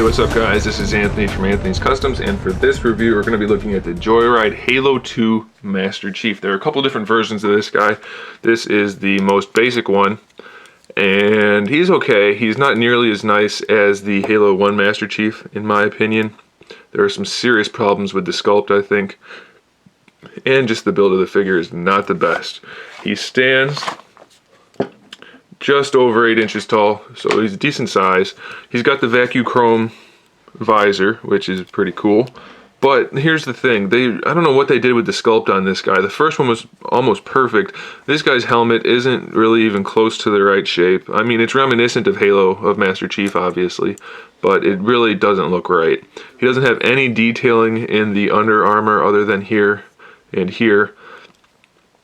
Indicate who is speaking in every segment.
Speaker 1: Hey, what's up guys? This is Anthony from Anthony's Customs, and for this review we're going to be looking at the Joyride Halo 2 Master Chief. There are a couple different versions of this guy. This is the most basic one, and he's okay. He's not nearly as nice as the Halo 1 Master Chief, in my opinion. There are some serious problems with the sculpt, I think, and just the build of the figure is not the best. He stands just over 8 inches tall, so he's a decent size. He's got the vacuum chrome visor, which is pretty cool. But here's the thing, I don't know what they did with the sculpt on this guy. The first one was almost perfect. This guy's helmet isn't really even close to the right shape. I mean, it's reminiscent of Halo of Master Chief, obviously, but it really doesn't look right. He doesn't have any detailing in the under armor other than here and here.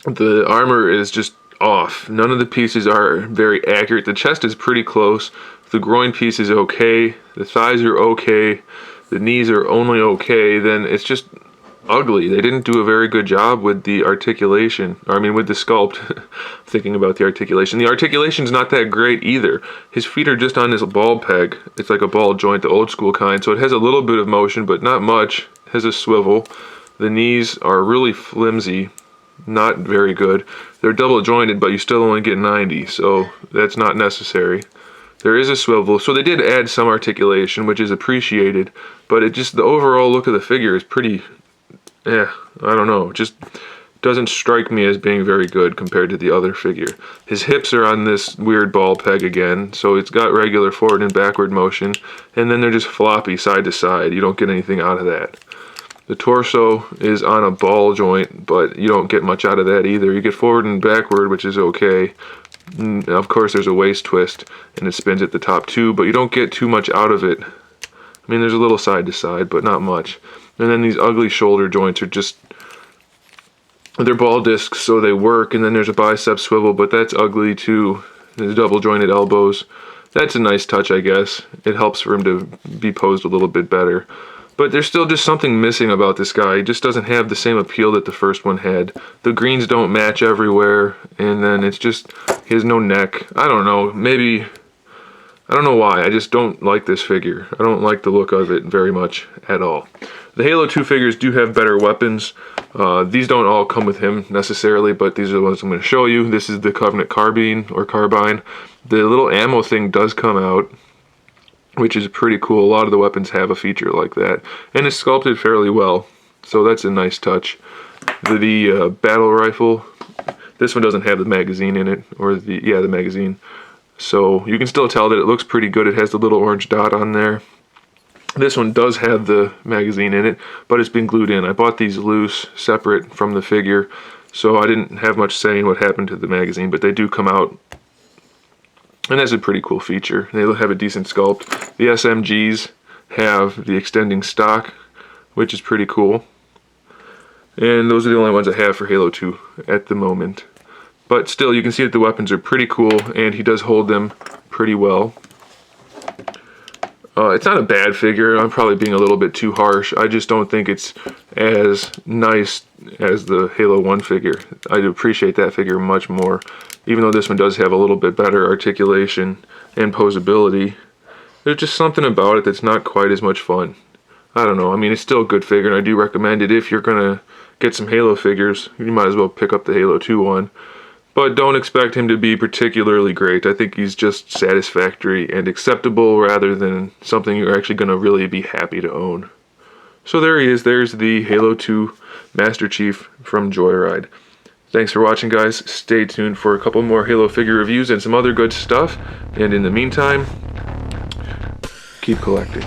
Speaker 1: The armor is just off. None of the pieces are very accurate. The chest is pretty close. The groin piece is okay. The thighs are okay. The knees are only okay. Then it's just ugly. They didn't do a very good job with the articulation. I mean, with the sculpt. Thinking about the articulation. The articulation's not that great either. His feet are just on this ball peg. It's like a ball joint, the old school kind. So it has a little bit of motion, but not much. It has a swivel. The knees are really flimsy. Not very good. They're double jointed, but you still only get 90, so that's not necessary. There is a swivel, so they did add some articulation, which is appreciated, but the overall look of the figure is pretty, I don't know, just doesn't strike me as being very good compared to the other figure. His hips are on this weird ball peg again, so it's got regular forward and backward motion, and then they're just floppy side to side. You don't get anything out of that. The torso is on a ball joint, but you don't get much out of that either. You get forward and backward, which is okay. And of course, there's a waist twist, and it spins at the top too, but you don't get too much out of it. I mean, there's a little side to side, but not much. And then these ugly shoulder joints are just, they're ball discs, so they work, and then there's a bicep swivel, but that's ugly too. There's double jointed elbows. That's a nice touch, I guess. It helps for him to be posed a little bit better. But there's still just something missing about this guy. He just doesn't have the same appeal that the first one had. The greens don't match everywhere, and then it's just, he has no neck. I don't know, maybe, I don't know why. I just don't like this figure. I don't like the look of it very much at all. The Halo 2 figures do have better weapons. These don't all come with him necessarily, but these are the ones I'm going to show you. This is the Covenant Carbine, or Carbine. The little ammo thing does come out, which is pretty cool. A lot of the weapons have a feature like that, and it's sculpted fairly well, so that's a nice touch. The battle rifle, this one doesn't have the magazine in it, or the magazine, so you can still tell that it looks pretty good. It has the little orange dot on there. This one does have the magazine in it, but it's been glued in. I bought these loose, separate from the figure, so I didn't have much say in what happened to the magazine, but they do come out. And that's a pretty cool feature. They have a decent sculpt. The SMGs have the extending stock, which is pretty cool. And those are the only ones I have for Halo 2 at the moment. But still, you can see that the weapons are pretty cool, and he does hold them pretty well. It's not a bad figure. I'm probably being a little bit too harsh. I just don't think it's as nice as the Halo 1 figure. I appreciate that figure much more. Even though this one does have a little bit better articulation and posability, there's just something about it that's not quite as much fun. I don't know. I mean, it's still a good figure, and I do recommend it. If you're going to get some Halo figures, you might as well pick up the Halo 2 one. But don't expect him to be particularly great. I think he's just satisfactory and acceptable rather than something you're actually going to really be happy to own. So there he is. There's the Halo 2 Master Chief from Joyride. Thanks for watching, guys. Stay tuned for a couple more Halo figure reviews and some other good stuff. And in the meantime, keep collecting.